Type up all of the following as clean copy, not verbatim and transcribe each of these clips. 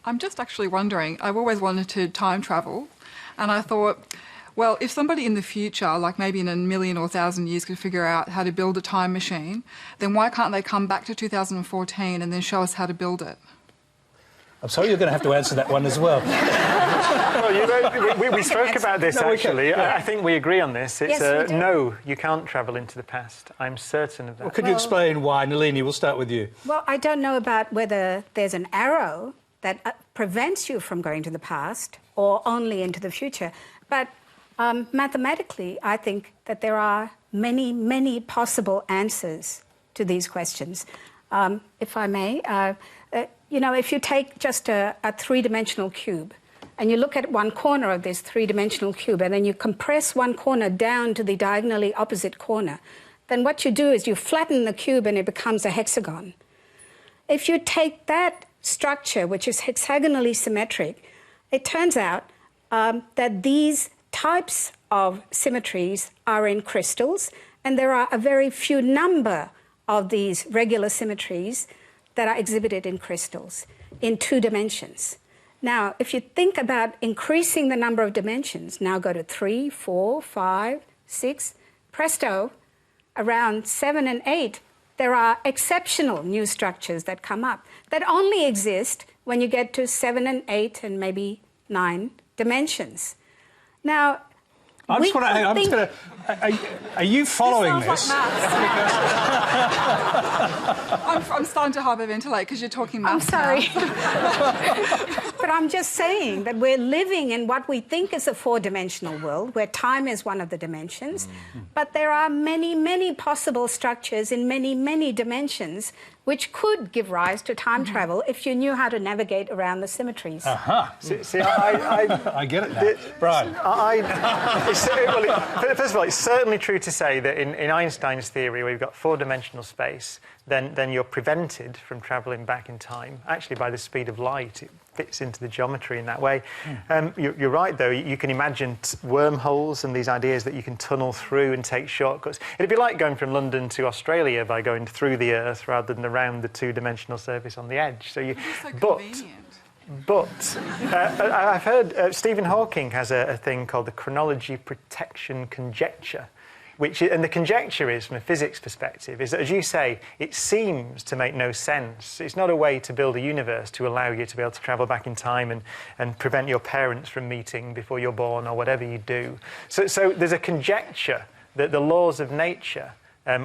I'm just actually wondering, I've always wanted to time travel, and I thought, well, if somebody in the future, like maybe in 1,000,000 or 1,000 years, could figure out how to build a time machine, then why can't they come back to 2014 and then show us how to build it? I'm sorry, you're going to have to answer that one as well. Well, you know, we spoke about this, actually. I think we agree on this. It's Yes, no, you can't travel into the past. I'm certain of that. Well, could you explain why? Nalini, we'll start with you. Well, I don't know about whether there's an arrow that prevents you from going to the past or only into the future. But mathematically, I think that there are many, many possible answers to these questions. If I may, you know, if you take just a three-dimensional cube and you look at one corner of this three-dimensional cube and then you compress one corner down to the diagonally opposite corner, then what you do is you flatten the cube and it becomes a hexagon. If you take that structure, which is hexagonally symmetric, it turns out that these types of symmetries are in crystals, and there are a very few number of these regular symmetries that are exhibited in crystals in 2 dimensions. Now, if you think about increasing the number of dimensions, now go to 3, 4, 5, 6, presto, around 7 and 8, there are exceptional new structures that come up that only exist when you get to 7 and 8 and maybe 9 dimensions. Now, are you following this? Like I'm starting to hyperventilate because you're talking maths. I'm sorry. But I'm just saying that we're living in what we think is a 4-dimensional world, where time is one of the dimensions. But there are many, many possible structures in many, many dimensions which could give rise to time travel if you knew how to navigate around the symmetries. See, I get it now. Brian. First of all, it's certainly true to say that in Einstein's theory, where you've got 4-dimensional space, then you're prevented from travelling back in time, actually by the speed of light. It fits into the geometry in that way. You're right, though. You can imagine wormholes and these ideas that you can tunnel through and take shortcuts. It'd be like going from London to Australia by going through the Earth rather than around the 2-dimensional surface on the edge. So convenient. But I've heard Stephen Hawking has a thing called the chronology protection conjecture, and the conjecture is, from a physics perspective, is that, as you say, it seems to make no sense. It's not a way to build a universe to allow you to be able to travel back in time and prevent your parents from meeting before you're born or whatever you do. So there's a conjecture that the laws of nature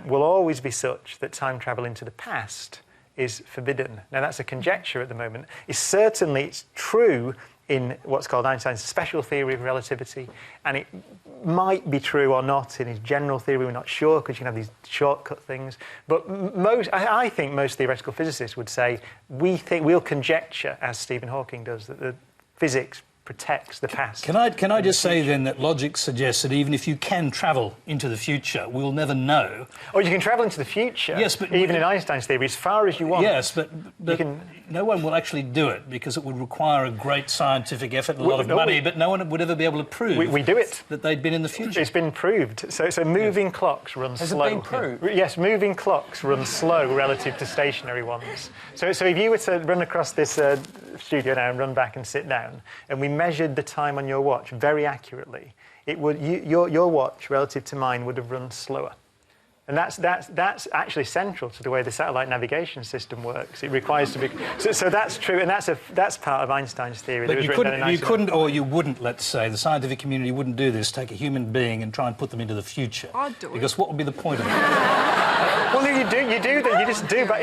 will always be such that time travel into the past is forbidden. Now, that's a conjecture at the moment. It's true in what's called Einstein's special theory of relativity, and it might be true or not in his general theory. We're not sure, because you can have these shortcut things. But I think most theoretical physicists would say we'll conjecture, as Stephen Hawking does, that the physics protects the past. Can I just say then that logic suggests that even if you can travel into the future, we'll never know. Oh, you can travel into the future. Yes, but even in Einstein's theory, as far as you want. Yes, but no one will actually do it because it would require a great scientific effort and a lot of money. But no one would ever be able to prove we do it. that they'd been in the future. It's been proved. So moving clocks run slow. Has it been proved? Yes, moving clocks run slow relative to stationary ones. So if you were to run across this studio now and run back and sit down, and we measured the time on your watch very accurately, your watch relative to mine would have run slower. And that's actually central to the way the satellite navigation system works. It requires to be... So that's true, and that's part of Einstein's theory. But you couldn't, or you wouldn't, let's say, the scientific community wouldn't do this, take a human being and try and put them into the future. I'd do it. Because what would be the point of it? Well, you do that. You just do. But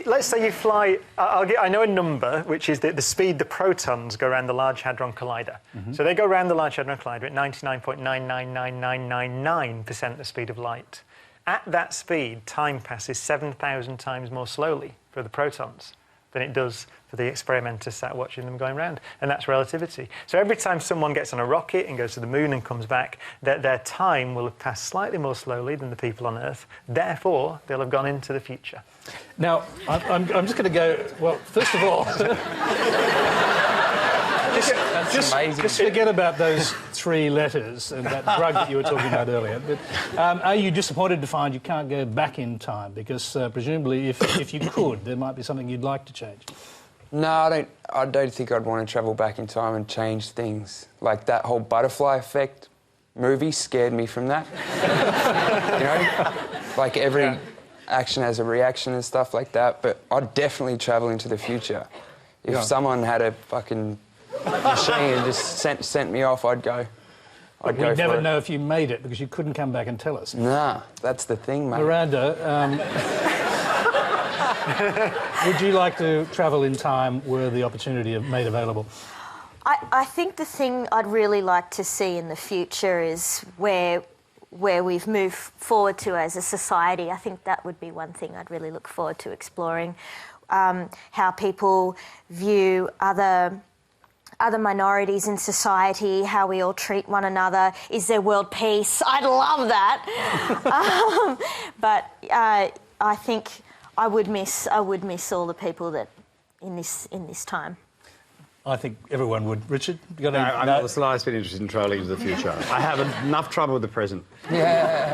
let's say you fly... I know a number, which is the speed the protons go around the Large Hadron Collider. So they go around the Large Hadron Collider at 99.999999% the speed of light. At that speed, time passes 7,000 times more slowly for the protons than it does for the experimenters sat watching them going round. And that's relativity. So every time someone gets on a rocket and goes to the moon and comes back, their time will have passed slightly more slowly than the people on Earth. Therefore, they'll have gone into the future. Now, I'm just going to go... Well, first of all... Just forget about those 3 letters and that drug that you were talking about earlier. But are you disappointed to find you can't go back in time? Because presumably, if you could, there might be something you'd like to change. No, I don't think I'd want to travel back in time and change things. Like that whole butterfly effect movie scared me from that. You know? Like every action has a reaction and stuff like that, but I'd definitely travel into the future. If someone had a fucking machine and just sent me off, I'd go. We'd never know if you made it because you couldn't come back and tell us. Nah, that's the thing, mate. Miranda, would you like to travel in time were the opportunity made available? I think the thing I'd really like to see in the future is where we've moved forward to as a society. I think that would be one thing I'd really look forward to exploring. How people view other minorities in society, how we all treat one another. Is there world peace? I'd love that. But I think I would miss all the people that in this time. I think everyone would. Richard, you got I'm not the slightest bit interested in travelling into the future. I have enough trouble with the present. Yeah.